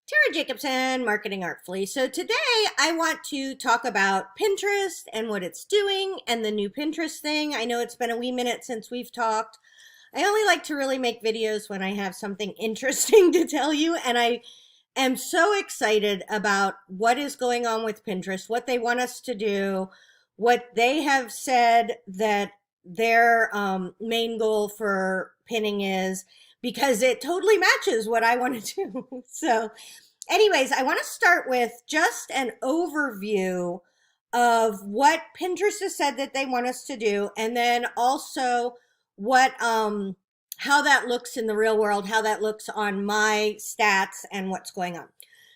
Tara Jacobson, Marketing Artfully. So today I want to talk about Pinterest and what it's doing and the new Pinterest thing. I know it's been a wee minute since we've talked. I only like to really make videos when I have something interesting to tell you, and I am so excited about what is going on with Pinterest, what they want us to do, what they have said that their main goal for pinning is, because it totally matches what I want to do. So anyways, I want to start with just an overview of what Pinterest has said that they want us to do, and then also what how that looks in the real world, how that looks on my stats and what's going on.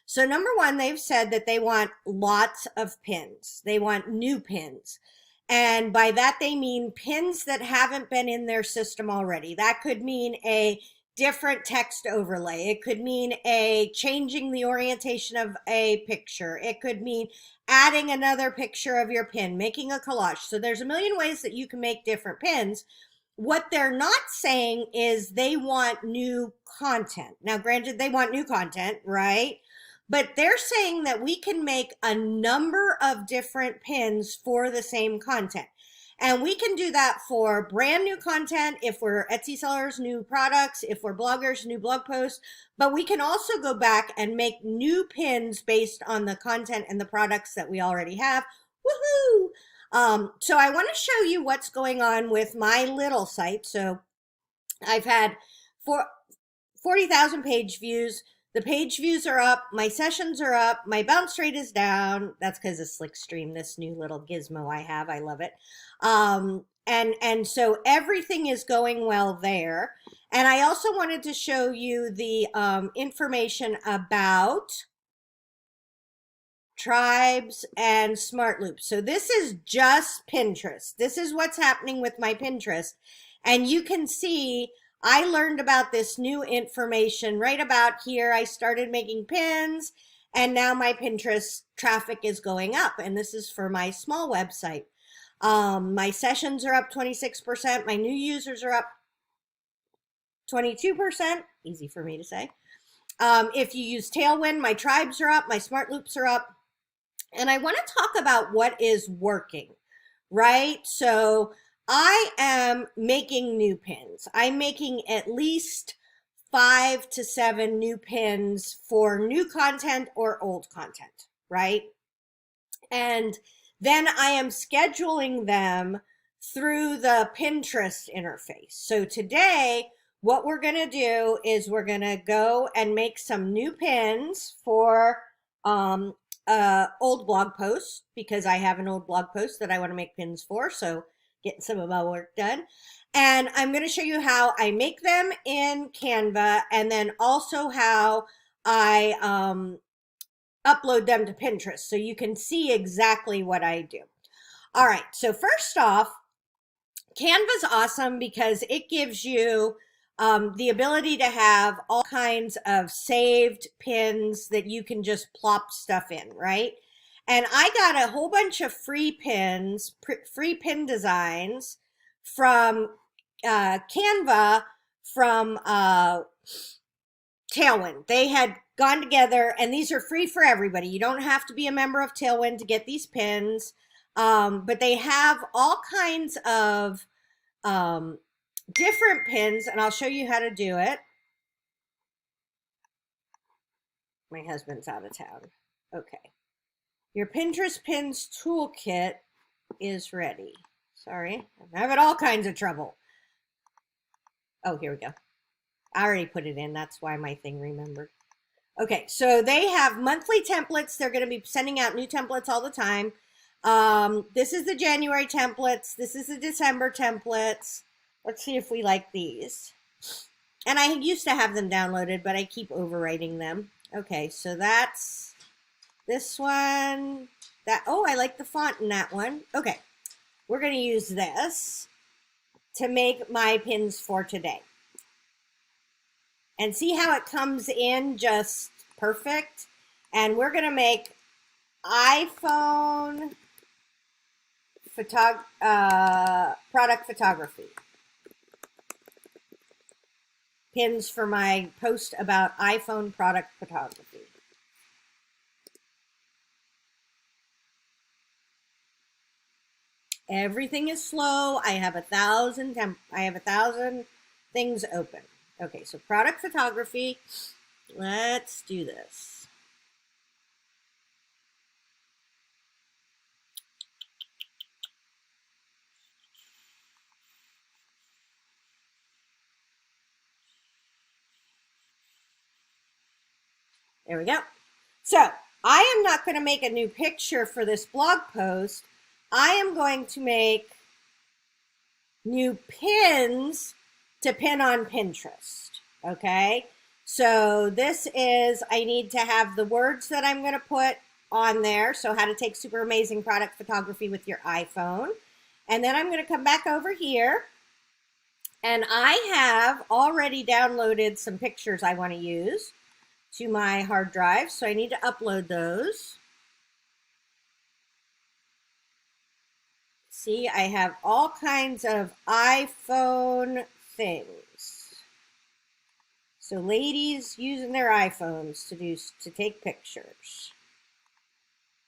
So number one, they've said that they want lots of pins. They want new pins. And by that, they mean pins that haven't been in their system already. That could mean a different text overlay. It could mean a changing the orientation of a picture. It could mean adding another picture of your pin, making a collage. So there's a million ways that you can make different pins. What they're not saying is they want new content. Now, granted, they want new content, right? But they're saying that we can make a number of different pins for the same content. And we can do that for brand new content, if we're Etsy sellers, new products, if we're bloggers, new blog posts. But we can also go back and make new pins based on the content and the products that we already have. Woohoo! So I want to show you what's going on with my little site. So I've had 40,000 page views. The page views are up, my sessions are up, my bounce rate is down. That's because of Slickstream, this new little gizmo I have. I love it. And so everything is going well there. And I also wanted to show you the information about tribes and smart loops. So this is just Pinterest. This is what's happening with my Pinterest. And you can see I learned about this new information right about here. I started making pins, and now my Pinterest traffic is going up. And this is for my small website. My sessions are up 26%. My new users are up 22%. Easy for me to say. If you use Tailwind, my tribes are up. My smart loops are up. And I want to talk about what is working, right? So I am making new pins. I'm making at least 5 to 7 new pins for new content or old content, right? And then I am scheduling them through the Pinterest interface. So today, what we're going to do is we're going to go and make some new pins for old blog posts, because I have an old blog post that I want to make pins for. So getting some of my work done. And I'm going to show you how I make them in Canva, and then also how I upload them to Pinterest so you can see exactly what I do. All right, so first off, Canva's awesome because it gives you the ability to have all kinds of saved pins that you can just plop stuff in, right? And I got a whole bunch of free pins, free pin designs from Canva, from Tailwind. They had gone together, and these are free for everybody. You don't have to be a member of Tailwind to get these pins, but they have all kinds of different pins, and I'll show you how to do it. My husband's out of town. Okay. Your Pinterest Pins Toolkit is ready. Sorry, I'm having all kinds of trouble. Oh, here we go. I already put it in. That's why my thing remembered. Okay, so they have monthly templates. They're going to be sending out new templates all the time. This is the January templates. This is the December templates. Let's see if we like these. And I used to have them downloaded, but I keep overwriting them. Okay, so that's this one. Oh, I like the font in that one. Okay, we're going to use this to make my pins for today. And see how it comes in just perfect? And we're going to make iPhone product photography pins for my post about iPhone product photography. Everything is slow. I have 1,000 things open. Okay, so product photography. Let's do this. There we go. So I am not going to make a new picture for this blog post. I am going to make new pins to pin on Pinterest. Okay. So this is, I need to have the words that I'm going to put on there. So how to take super amazing product photography with your iPhone. And then I'm going to come back over here. And I have already downloaded some pictures I want to use to my hard drive. So I need to upload those. See, I have all kinds of iPhone things. So ladies using their iPhones to take pictures.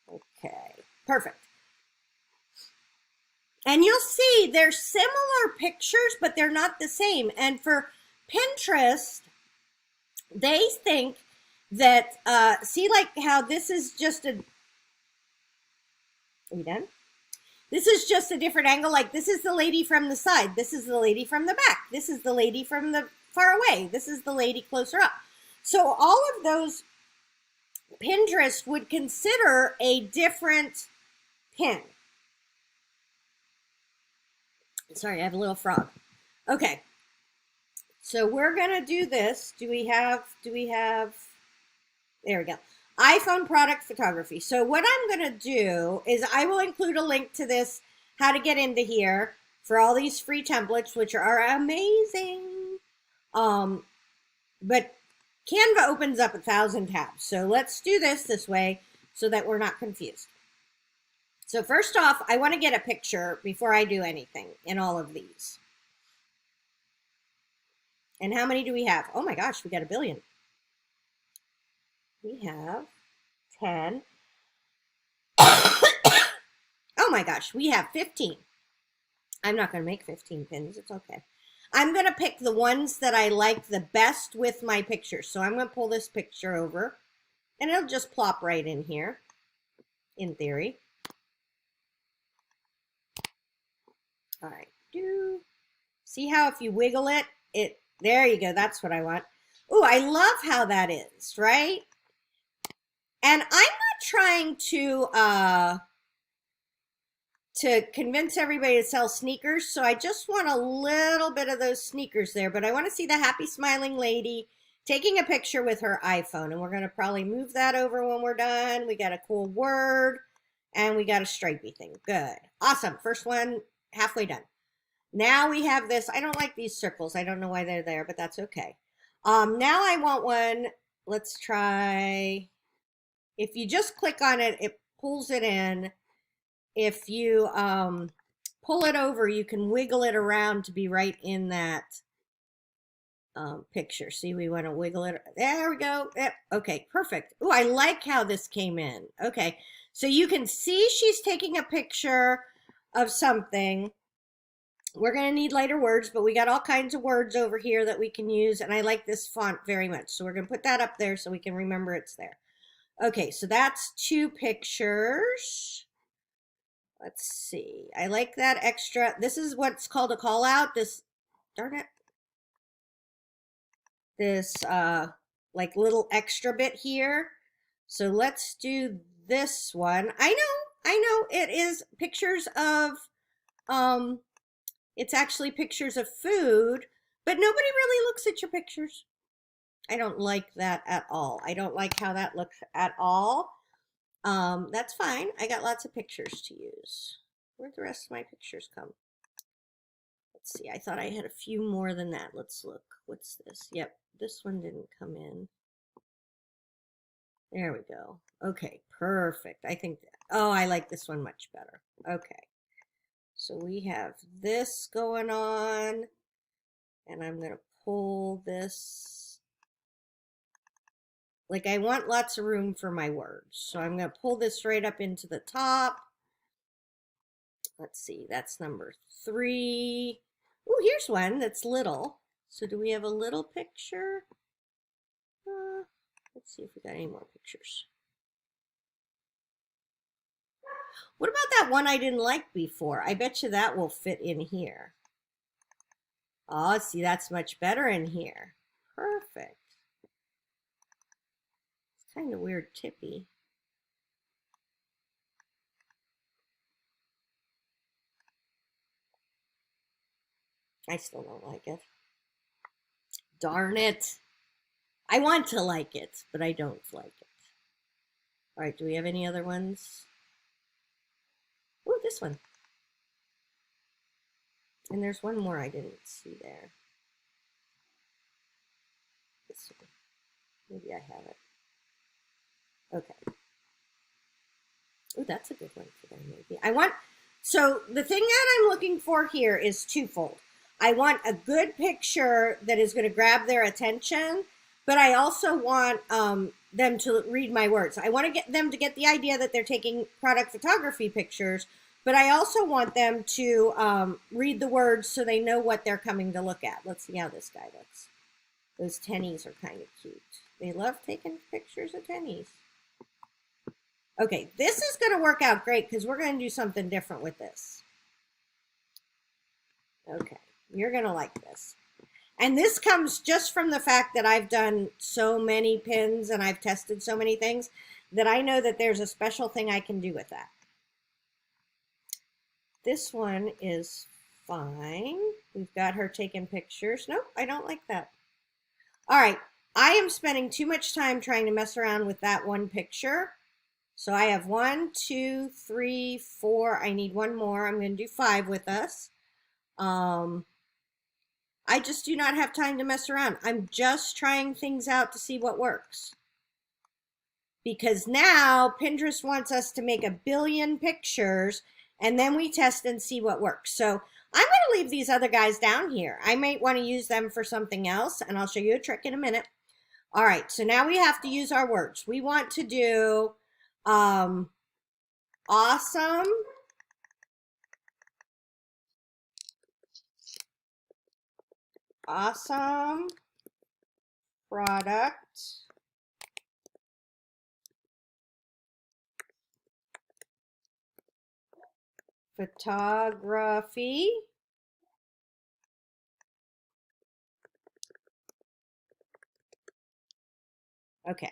Okay, perfect. And you'll see they're similar pictures, but they're not the same. And for Pinterest, they think that, see like how this is just a, are we done? This is just a different angle. Like this is the lady from the side. This is the lady from the back. This is the lady from the far away. This is the lady closer up. So all of those Pinterest would consider a different pin. Sorry, I have a little frog. Okay. So we're going to do this. Do we have, there we go. iPhone product photography. So what I'm going to do is I will include a link to this, how to get into here for all these free templates, which are amazing. But Canva opens up 1,000 tabs. So let's do this way so that we're not confused. So first off, I want to get a picture before I do anything in all of these. And how many do we have? Oh my gosh, we got 1 billion. We have 10. Oh my gosh, we have 15. I'm not going to make 15 pins. It's okay. I'm going to pick the ones that I like the best with my pictures. So I'm going to pull this picture over and it'll just plop right in here, in theory. All right. See how if you wiggle it, there you go. That's what I want. Oh, I love how that is, right? And I'm not trying to convince everybody to sell sneakers. So I just want a little bit of those sneakers there, but I want to see the happy smiling lady taking a picture with her iPhone. And we're going to probably move that over when we're done. We got a cool word and we got a stripey thing. Good. Awesome. First one, halfway done. Now we have this. I don't like these circles. I don't know why they're there, but that's okay. Now I want one. Let's try. If you just click on it, it pulls it in. If you pull it over, you can wiggle it around to be right in that picture. See, we want to wiggle it. There we go. Yep. Okay, perfect. Oh, I like how this came in. Okay, so you can see she's taking a picture of something. We're going to need lighter words, but we got all kinds of words over here that we can use. And I like this font very much. So we're going to put that up there so we can remember it's there. Okay, so that's 2 pictures. Let's see. I like that extra. This is what's called a call out. This, darn it. This like little extra bit here. So let's do this one. I know it is pictures of, it's actually pictures of food, but nobody really looks at your pictures. I don't like that at all. I don't like how that looks at all. That's fine. I got lots of pictures to use. Where'd the rest of my pictures come? Let's see. I thought I had a few more than that. Let's look. What's this? Yep. This one didn't come in. There we go. Okay. Perfect. I think, oh, I like this one much better. Okay. So we have this going on, and I'm going to pull this. Like I want lots of room for my words. So I'm going to pull this right up into the top. let's see, that's number 3. Oh, here's one that's little. So do we have a little picture? Let's see if we got any more pictures. What about that one I didn't like before? I bet you that will fit in here. Oh, see, that's much better in here. Perfect. It's kind of weird tippy. I still don't like it. Darn it. I want to like it, but I don't like it. All right, do we have any other ones? Oh, this one. And there's one more I didn't see there. This one. Maybe I have it. Okay. Oh, that's a good one for them, maybe. So the thing that I'm looking for here is twofold. I want a good picture that is going to grab their attention, but I also want them to read my words. I want to get them to get the idea that they're taking product photography pictures, but I also want them to read the words so they know what they're coming to look at. Let's see how this guy looks. Those tennies are kind of cute. They love taking pictures of tennies. Okay, this is going to work out great because we're going to do something different with this. Okay, you're going to like this. And this comes just from the fact that I've done so many pins and I've tested so many things that I know that there's a special thing I can do with that. This one is fine. We've got her taking pictures. Nope, I don't like that. All right, I am spending too much time trying to mess around with that one picture. So I have 1, 2, 3, 4. I need one more. I'm going to do 5 with us. I just do not have time to mess around. I'm just trying things out to see what works. Because now Pinterest wants us to make 1 billion pictures and then we test and see what works. So I'm going to leave these other guys down here. I might want to use them for something else and I'll show you a trick in a minute. All right, so now we have to use our words. We want to do awesome product photography okay.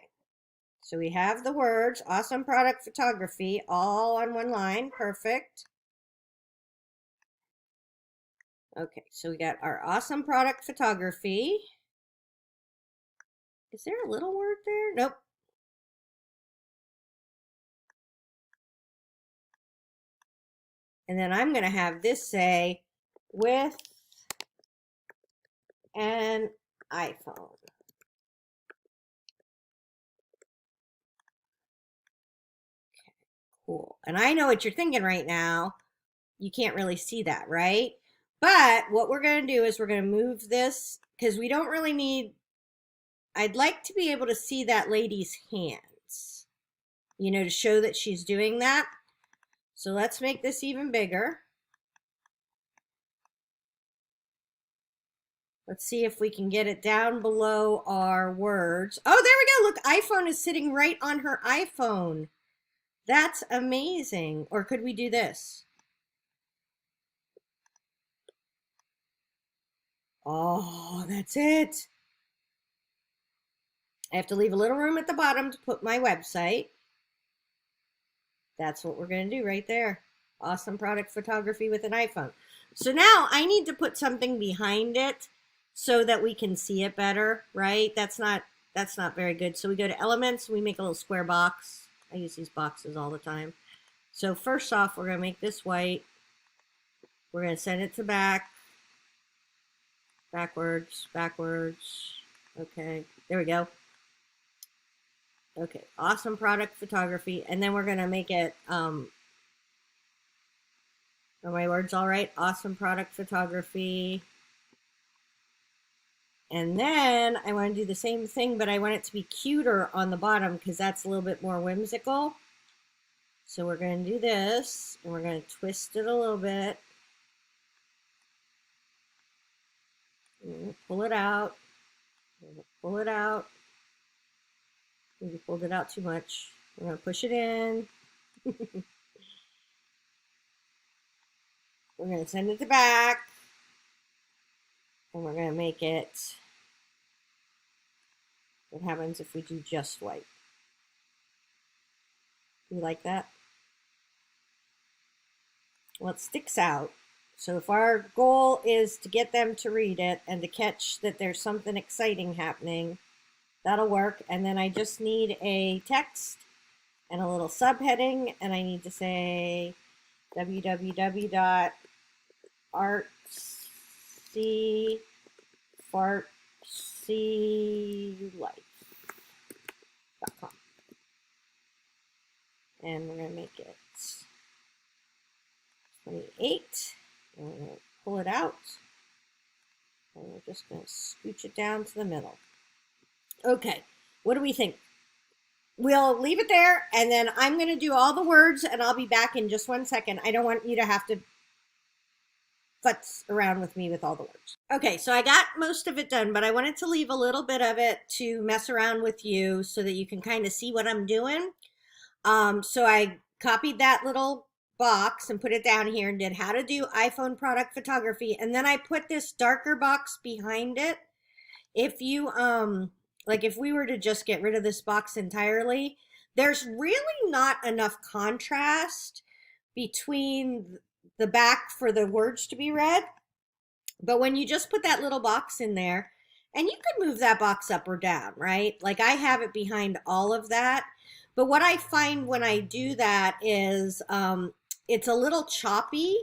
So we have the words, awesome product photography, all on one line. Perfect. Okay, so we got our awesome product photography. Is there a little word there? Nope. And then I'm going to have this say, with an iPhone. Okay, cool. And I know what you're thinking right now. You can't really see that, right? But what we're going to do is we're going to move this because we don't really need, I'd like to be able to see that lady's hands, you know, to show that she's doing that. So let's make this even bigger. Let's see if we can get it down below our words. Oh, there we go. Look, iPhone is sitting right on her iPhone. That's amazing. Or could we do this? Oh, that's it. I have to leave a little room at the bottom to put my website. That's what we're going to do right there. Awesome product photography with an iPhone. So now I need to put something behind it so that we can see it better, right? That's not very good. So we go to elements, we make a little square box. I use these boxes all the time. So first off, we're going to make this white. We're going to send it to back. Backwards. Okay, there we go. Okay, awesome product photography. And then we're going to make it, are my words all right? Awesome product photography. And then I want to do the same thing, but I want it to be cuter on the bottom because that's a little bit more whimsical. So we're going to do this, and we're going to twist it a little bit. Pull it out. Pull it out. Maybe pulled it out too much. We're going to push it in. We're going to send it to back. And we're going to make it. What happens if we do just white? You like that? Well, it sticks out. So if our goal is to get them to read it and to catch that there's something exciting happening, that'll work. And then I just need a text and a little subheading, and I need to say www.artsyfartsylife.com. And we're going to make it 28. And we're going to pull it out. And we're just going to scooch it down to the middle. Okay, what do we think? We'll leave it there, and then I'm going to do all the words, and I'll be back in just 1 second. I don't want you to have to futz around with me with all the words. Okay, so I got most of it done, but I wanted to leave a little bit of it to mess around with you so that you can kind of see what I'm doing. So I copied that little box and put it down here and did how to do iPhone product photography, and then I put this darker box behind it. If you like if we were to just get rid of this box entirely, there's really not enough contrast between the back for the words to be read. But when you just put that little box in there, and you could move that box up or down, right? Like I have it behind all of that. But what I find when I do that is it's a little choppy.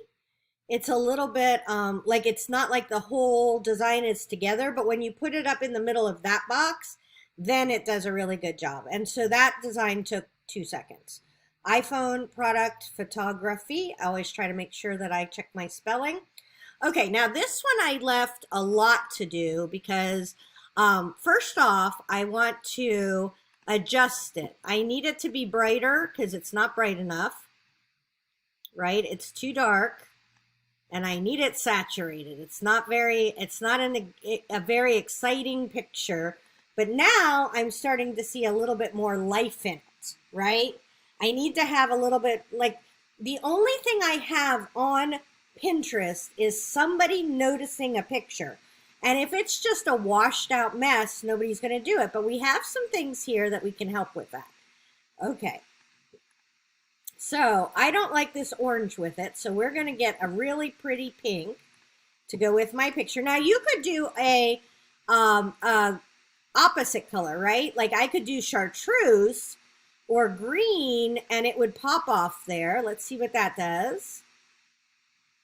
It's a little bit like it's not like the whole design is together, but when you put it up in the middle of that box, then it does a really good job. And so that design took 2 seconds. iPhone product photography. I always try to make sure that I check my spelling. Okay, now this one I left a lot to do because first off, I want to adjust it. I need it to be brighter because it's not bright enough, right? It's too dark. And I need it saturated. It's not a very exciting picture, but now I'm starting to see a little bit more life in it, right? I need to have a little bit, like the only thing I have on Pinterest is somebody noticing a picture. And if it's just a washed out mess, nobody's going to do it. But we have some things here that we can help with that. Okay. So I don't like this orange with it, so we're going to get a really pretty pink to go with my picture. Now you could do a opposite color, right? Like I could do chartreuse or green, and it would pop off there. Let's see what that does.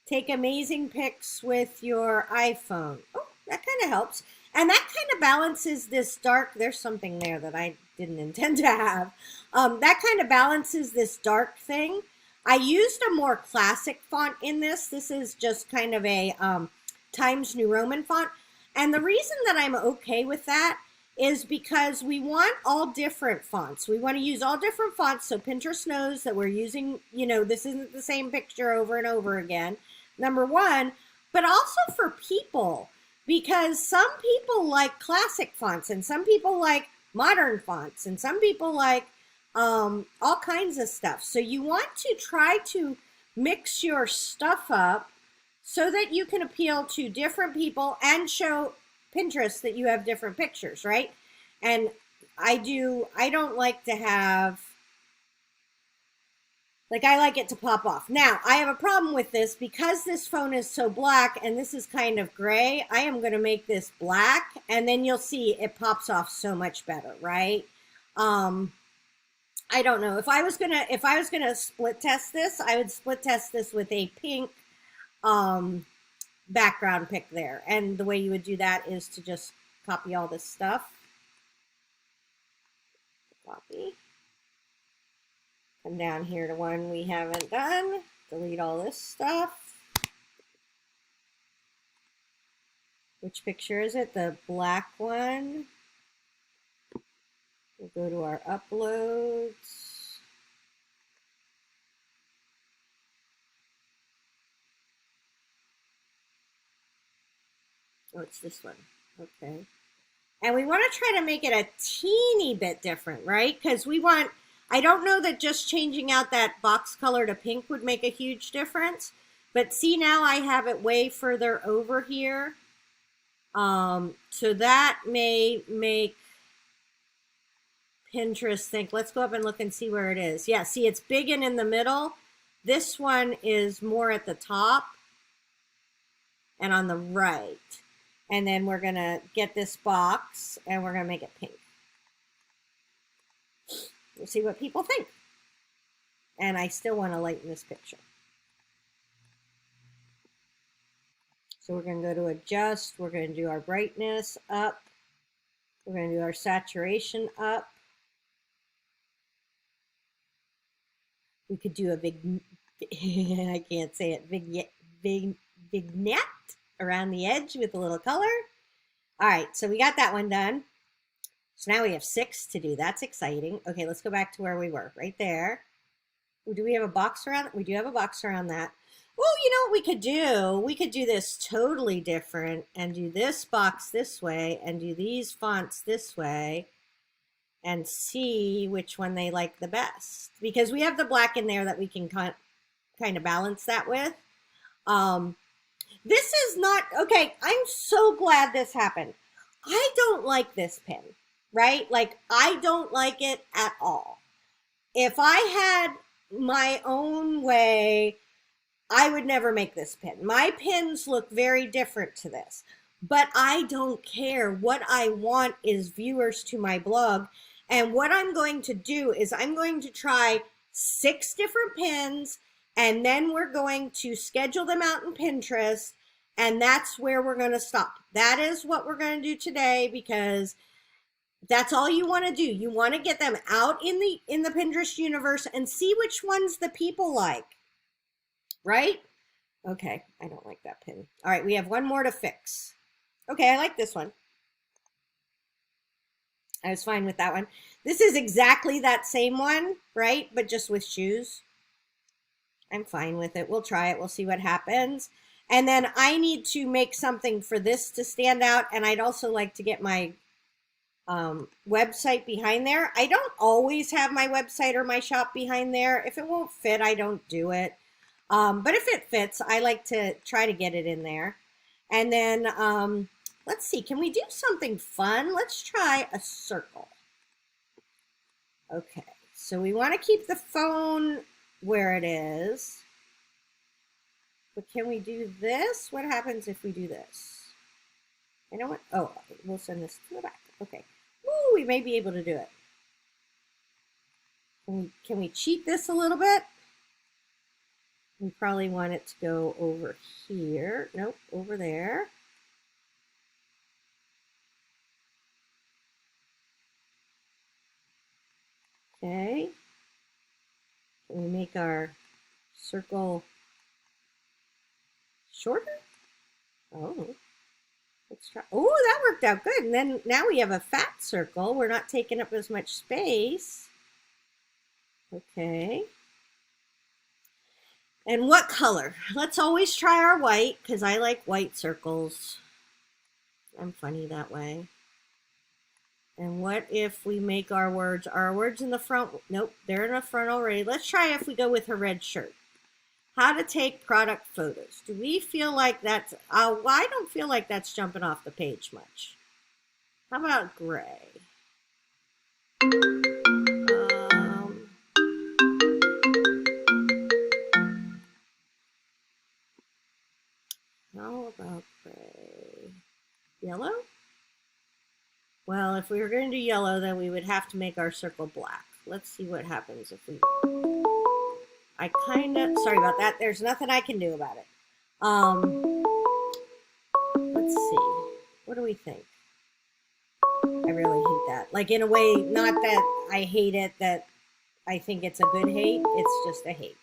Take amazing pics with your iPhone. Oh, that kind of helps. And that kind of balances this dark. There's something there that I didn't intend to have. That kind of balances this dark thing. I used a more classic font in this. This is just kind of a Times New Roman font. And the reason that I'm okay with that is because we want all different fonts. We want to use all different fonts so Pinterest knows that we're using, this isn't the same picture over and over again. Number one, but also for people. Because some people like classic fonts and some people like modern fonts and some people like all kinds of stuff. So you want to try to mix your stuff up so that you can appeal to different people and show Pinterest that you have different pictures, right? And I don't like to have, like I like it to pop off. Now, I have a problem with this because this phone is so black and this is kind of gray. I am going to make this black and then you'll see it pops off so much better, right? I don't know. If I was going to split test this, I would split test this with a pink background pick there. And the way you would do that is to just copy all this stuff. Copy. Come down here to one we haven't done. Delete all this stuff. Which picture is it? The black one. We'll go to our uploads. Oh, it's this one. Okay. And we want to try to make it a teeny bit different, right? Because we want, I don't know that just changing out that box color to pink would make a huge difference. But see, now I have it way further over here. So that may make Pinterest think, let's go up and look and see where it is. Yeah, see, it's big and in the middle. This one is more at the top and on the right. And then we're going to get this box and we're going to make it pink. We'll see what people think. And I still want to lighten this picture. So we're going to go to adjust. We're going to do our brightness up. We're going to do our saturation up. We could do a big, I can't say it, vignette around the edge with a little color. All right, so we got that one done. So now we have 6 to do. That's exciting. Okay, let's go back to where we were, right there. Do we have a box around? We do have a box around that. Well, you know what we could do? We could do this totally different and do this box this way and do these fonts this way and see which one they like the best. Because we have the black in there that we can kind of balance that with. This is not, okay, I'm so glad this happened. I don't like this pin, right? Like, I don't like it at all. If I had my own way, I would never make this pin. My pins look very different to this, but I don't care. What I want is viewers to my blog. And what I'm going to do is I'm going to try 6 different pins, and then we're going to schedule them out in Pinterest, and that's where we're going to stop. That is what we're going to do today, because that's all you want to do. You want to get them out in the Pinterest universe and see which ones the people like, right? Okay, I don't like that pin. All right, we have one more to fix. Okay, I like this one. I was fine with that one. This is exactly that same one, right? But just with shoes. I'm fine with it. We'll try it. We'll see what happens. And then I need to make something for this to stand out. And I'd also like to get my website behind there. I don't always have my website or my shop behind there. If it won't fit, I don't do it. But if it fits, I like to try to get it in there. And then let's see, can we do something fun? Let's try a circle. Okay, so we want to keep the phone where it is. But can we do this? What happens if we do this? You know what? Oh, we'll send this to the back. Okay. Ooh, we may be able to do it. Can we cheat this a little bit? We probably want it to go over here. Nope, over there. Okay. Can we make our circle shorter? Oh, let's try. Oh, that worked out good. And then now we have a fat circle. We're not taking up as much space. Okay. And what color? Let's always try our white, because I like white circles. I'm funny that way. And what if we make our words in the front? Nope, they're in the front already. Let's try if we go with her red shirt. How to take product photos. Do we feel like that's, well, I don't feel like that's jumping off the page much. How about gray? How about gray? Yellow? Well, if we were going to do yellow, then we would have to make our circle black. Let's see what happens if we... sorry about that. There's nothing I can do about it. Let's see. What do we think? I really hate that. Like, in a way, not that I hate it, that I think it's a good hate. It's just a hate.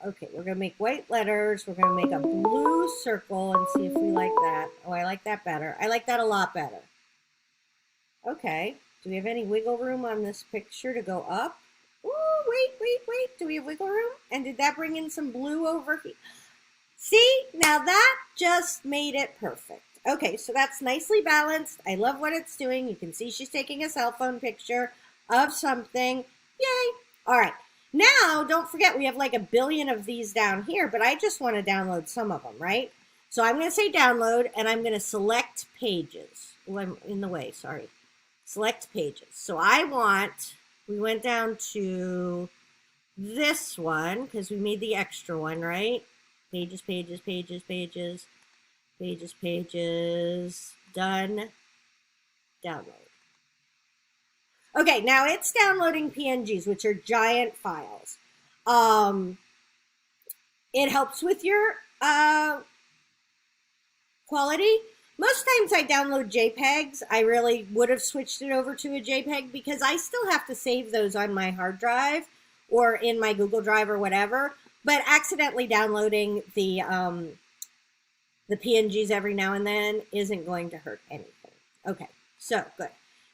Okay, we're going to make white letters. We're going to make a blue circle and see if we like that. Oh, I like that better. I like that a lot better. Okay. Do we have any wiggle room on this picture to go up? Ooh, wait. Do we have wiggle room? And did that bring in some blue over here? See, now that just made it perfect. Okay, so that's nicely balanced. I love what it's doing. You can see she's taking a cell phone picture of something. Yay. All right. Now, don't forget, we have like a billion of these down here, but I just want to download some of them, right? So I'm going to say download, and I'm going to select pages. Oh, I'm in the way, sorry. Select pages. So we went down to this one, because we made the extra one, right? Pages, pages, pages, pages, pages, pages, done, download. Okay, now it's downloading PNGs, which are giant files. It helps with your quality. Most times I download JPEGs. I really would have switched it over to a JPEG because I still have to save those on my hard drive or in my Google Drive or whatever. But accidentally downloading the PNGs every now and then isn't going to hurt anything. Okay, so good.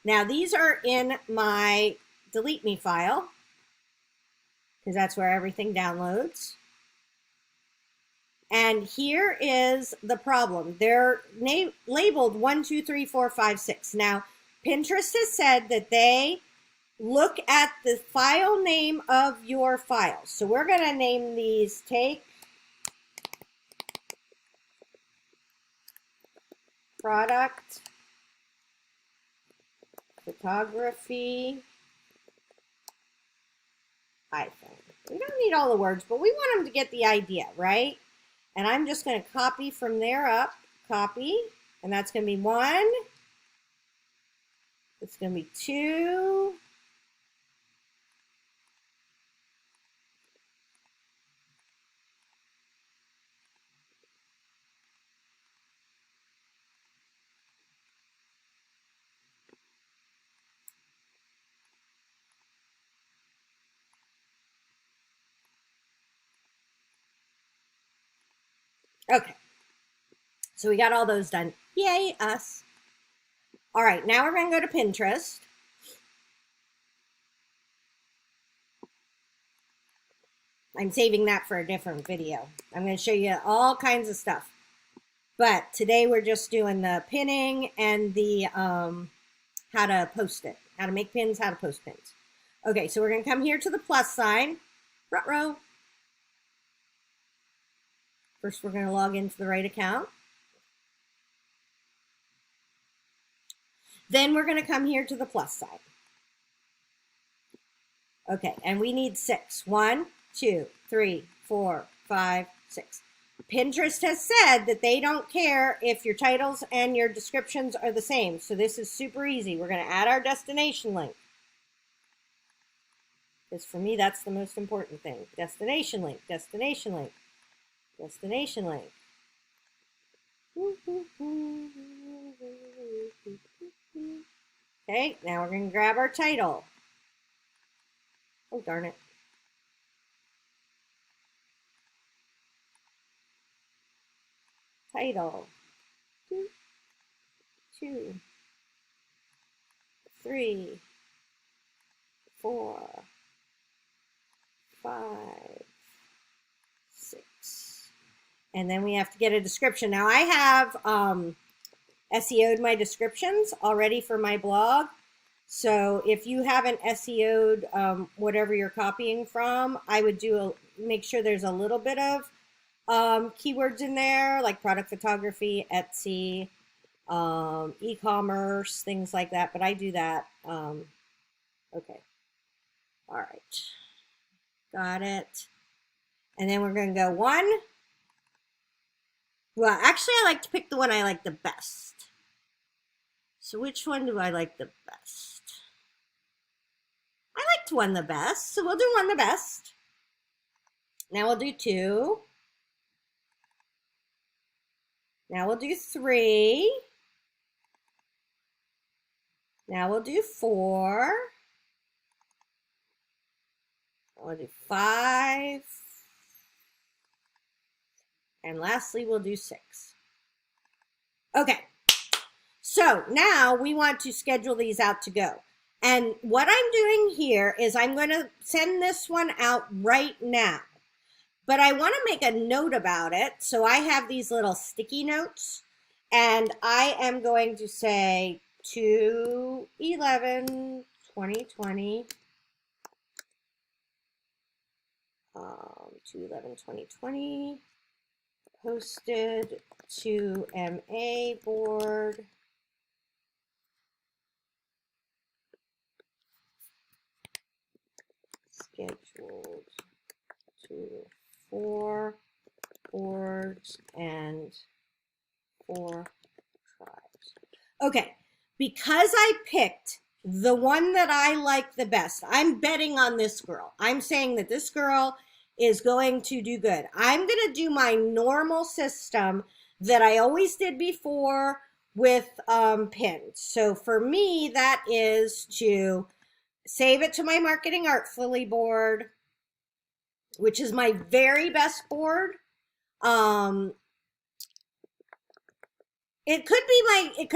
Now these are in my delete me file because that's where everything downloads. And here is the problem. They're labeled 1, 2, 3, 4, 5, 6. Now, Pinterest has said that they look at the file name of your files. So we're going to name these take product photography iPhone. We don't need all the words, but we want them to get the idea, right? And I'm just going to copy from there up, copy, and that's going to be 1. It's going to be 2. Okay, so we got all those done. Yay, us. All right, now we're going to go to Pinterest. I'm saving that for a different video. I'm going to show you all kinds of stuff. But today we're just doing the pinning and the how to post it. How to make pins, how to post pins. Okay, so we're going to come here to the plus sign. Front row. First, we're going to log into the right account. Then we're going to come here to the plus sign. Okay, and we need 6. 1, 2, 3, 4, 5, 6. Pinterest has said that they don't care if your titles and your descriptions are the same. So this is super easy. We're going to add our destination link. Because for me, that's the most important thing. Destination link, destination link. Destination link. Okay, now we're going to grab our title. Oh, darn it. Title. 2, 3, 4, 5, 6. And then we have to get a description. Now I have SEO'd my descriptions already for my blog. So if you haven't SEO'd whatever you're copying from, I would make sure there's a little bit of keywords in there, like product photography, Etsy, e-commerce, things like that. But I do that. Okay. All right. Got it. And then we're going to go 1. Well, actually, I like to pick the one I like the best. So which one do I like the best? I liked 1 the best, so we'll do 1 the best. Now we'll do 2. Now we'll do 3. Now we'll do 4. We'll do 5. And lastly, we'll do 6. Okay. So now we want to schedule these out to go. And what I'm doing here is I'm going to send this one out right now. but I want to make a note about it. So I have these little sticky notes, and I am going to say 2/11/2020, 2/11/2020, posted to MA board, scheduled to 4 boards and 4 tribes. Okay, because I picked the one that I like the best, I'm betting on this girl. I'm saying that this girl is going to do good. I'm going to do my normal system that I always did before with pins. So for me, that is to save it to my Marketing Artfully board, which is my very best board. It could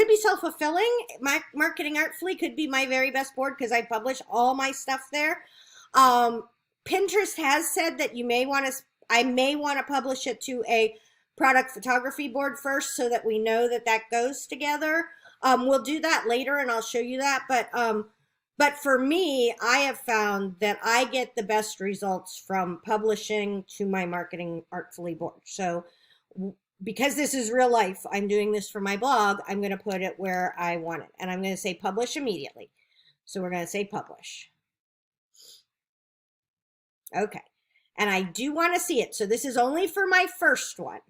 be self-fulfilling. My Marketing Artfully could be my very best board because I publish all my stuff there. Pinterest has said that I may want to publish it to a product photography board first so that we know that that goes together. We'll do that later and I'll show you that. But for me, I have found that I get the best results from publishing to my Marketing Artfully board. So because this is real life, I'm doing this for my blog, I'm going to put it where I want it. And I'm going to say publish immediately. So we're going to say publish. Okay. And I do want to see it. So this is only for my first one,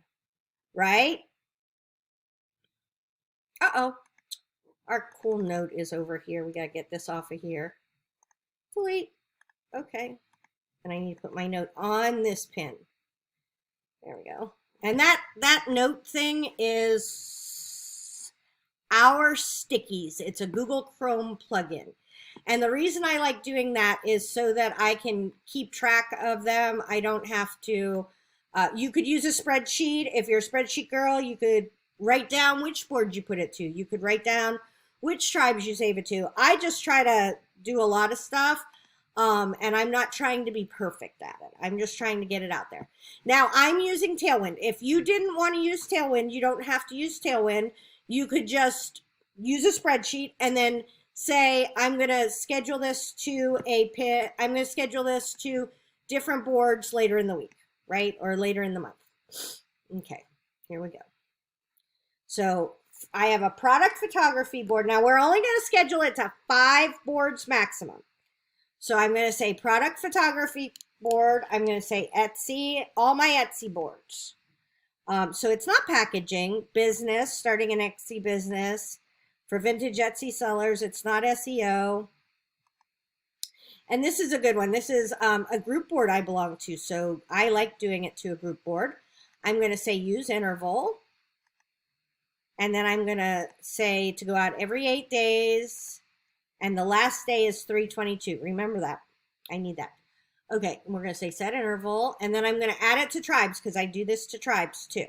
right? Uh-oh. Our cool note is over here. We got to get this off of here. Delete. Okay. And I need to put my note on this pin. There we go. And that note thing is our stickies. It's a Google Chrome plugin. And the reason I like doing that is so that I can keep track of them. I don't have to, you could use a spreadsheet. If you're a spreadsheet girl, you could write down which board you put it to. You could write down which tribes you save it to. I just try to do a lot of stuff. And I'm not trying to be perfect at it. I'm just trying to get it out there. Now I'm using Tailwind. If you didn't want to use Tailwind, you don't have to use Tailwind. You could just use a spreadsheet and then say, I'm going to schedule this to I'm going to schedule this to different boards later in the week, right? Or later in the month. Okay, here we go. So I have a product photography board. Now we're only going to schedule it to 5 boards maximum. So I'm going to say product photography board. I'm going to say Etsy, all my Etsy boards. So it's not packaging, business, starting an Etsy business. For vintage Etsy sellers, it's not SEO. And this is a good one. This is a group board I belong to. So I like doing it to a group board. I'm going to say use interval. And then I'm going to say to go out every 8 days. And the last day is 3/22. Remember that. I need that. Okay, we're going to say set interval. And then I'm going to add it to tribes because I do this to tribes too.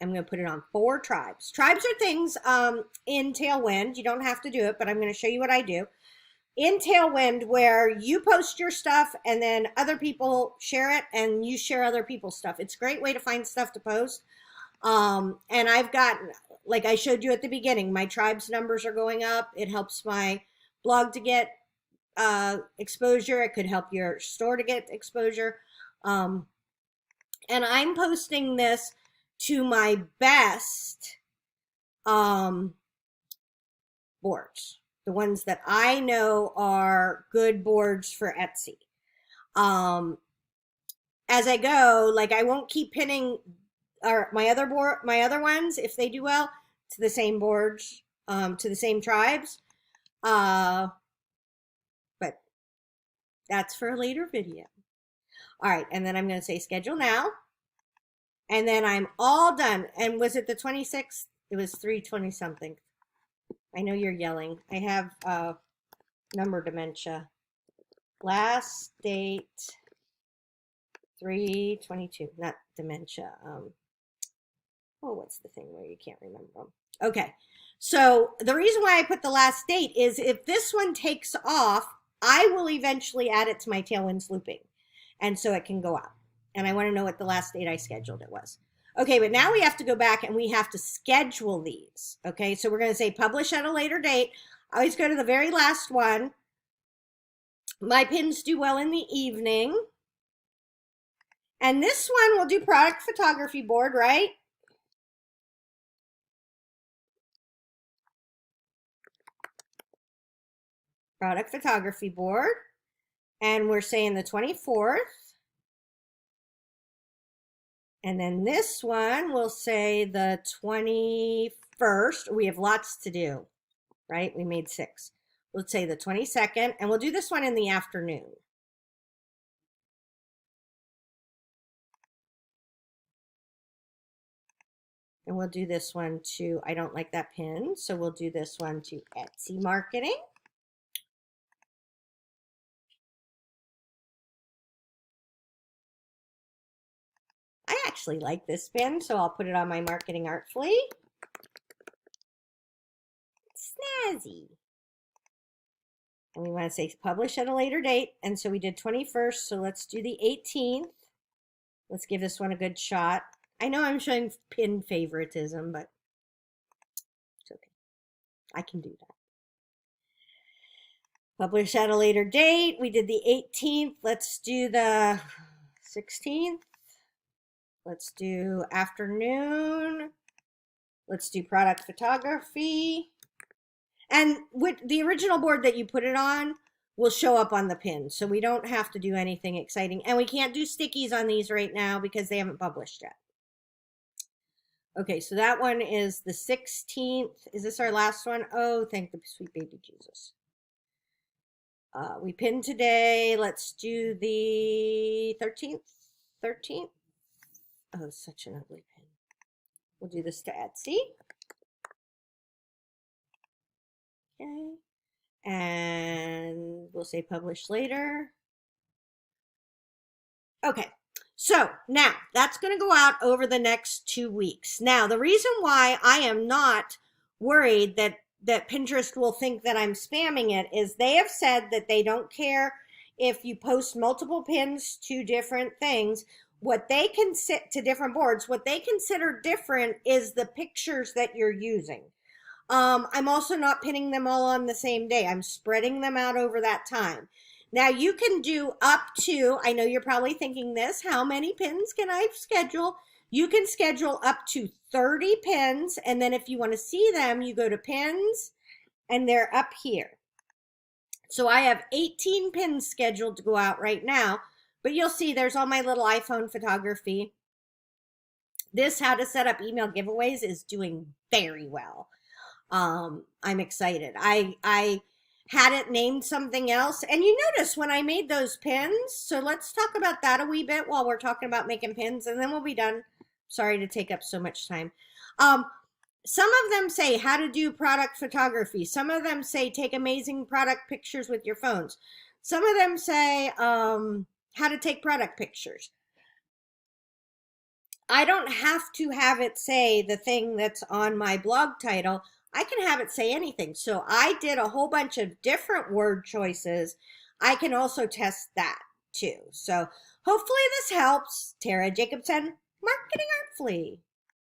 I'm going to put it on 4 tribes. Tribes are things in Tailwind. You don't have to do it, but I'm going to show you what I do. In Tailwind, where you post your stuff and then other people share it and you share other people's stuff. It's a great way to find stuff to post. And I've got, like I showed you at the beginning, my tribes numbers are going up. It helps my blog to get exposure. It could help your store to get exposure. And I'm posting this to my best boards, the ones that I know are good boards for Etsy. As I go, like I won't keep pinning my other ones, if they do well, to the same boards, to the same tribes. But that's for a later video. All right, and then I'm going to say schedule now. And then I'm all done. And was it the 26th? It was 3/20 something. I know you're yelling. I have number dementia. Last date 3/22, not dementia. Oh, what's the thing where you can't remember them? Okay, so the reason why I put the last date is if this one takes off, I will eventually add it to my Tailwinds looping, and so it can go out. And I want to know what the last date I scheduled it was. Okay, but now we have to go back and we have to schedule these. Okay, so we're going to say publish at a later date. I always go to the very last one. My pins do well in the evening. And this one we'll do product photography board, right? Product photography board. And we're saying the 24th. And then this one we'll say the 21st. We have lots to do, right? We made 6. We'll say the 22nd, and we'll do this one in the afternoon. And we'll do this one to, I don't like that pin, so we'll do this one to Etsy marketing. I actually like this pin, so I'll put it on my marketing artfully. Snazzy. And we want to say publish at a later date. And so we did 21st, so let's do the 18th. Let's give this one a good shot. I know I'm showing pin favoritism, but it's okay. I can do that. Publish at a later date. We did the 18th. Let's do the 16th. Let's do afternoon. Let's do product photography. And with the original board that you put it on will show up on the pin. So we don't have to do anything exciting. And we can't do stickies on these right now because they haven't published yet. Okay, so that one is the 16th. Is this our last one? Oh, thank the sweet baby Jesus. We pinned today. Let's do the 13th. 13th. Oh, such an ugly pin. We'll do this to Etsy. Okay. And we'll say publish later. Okay. So now that's going to go out over the next 2 weeks. Now, the reason why I am not worried that Pinterest will think that I'm spamming it is they have said that they don't care if you post multiple pins to different things. What they can sit to different boards, what they consider different is the pictures that you're using. I'm also not pinning them all on the same day. I'm spreading them out over that time. Now you can do up to, I know you're probably thinking this, how many pins can I schedule? You can schedule up to 30 pins. And then if you want to see them, you go to pins and they're up here. So I have 18 pins scheduled to go out right now, but you'll see there's all my little iPhone photography. This how to set up email giveaways is doing very well. I'm excited. I had it named something else. And you notice when I made those pins, so let's talk about that a wee bit while we're talking about making pins, and then we'll be done. Sorry to take up so much time. Some of them say how to do product photography. Some of them say take amazing product pictures with your phones. Some of them say how to take product pictures. I don't have to have it say the thing that's on my blog title. I can have it say anything. So I did a whole bunch of different word choices. I can also test that too. So hopefully this helps. Tara Jacobson, Marketing Artfully.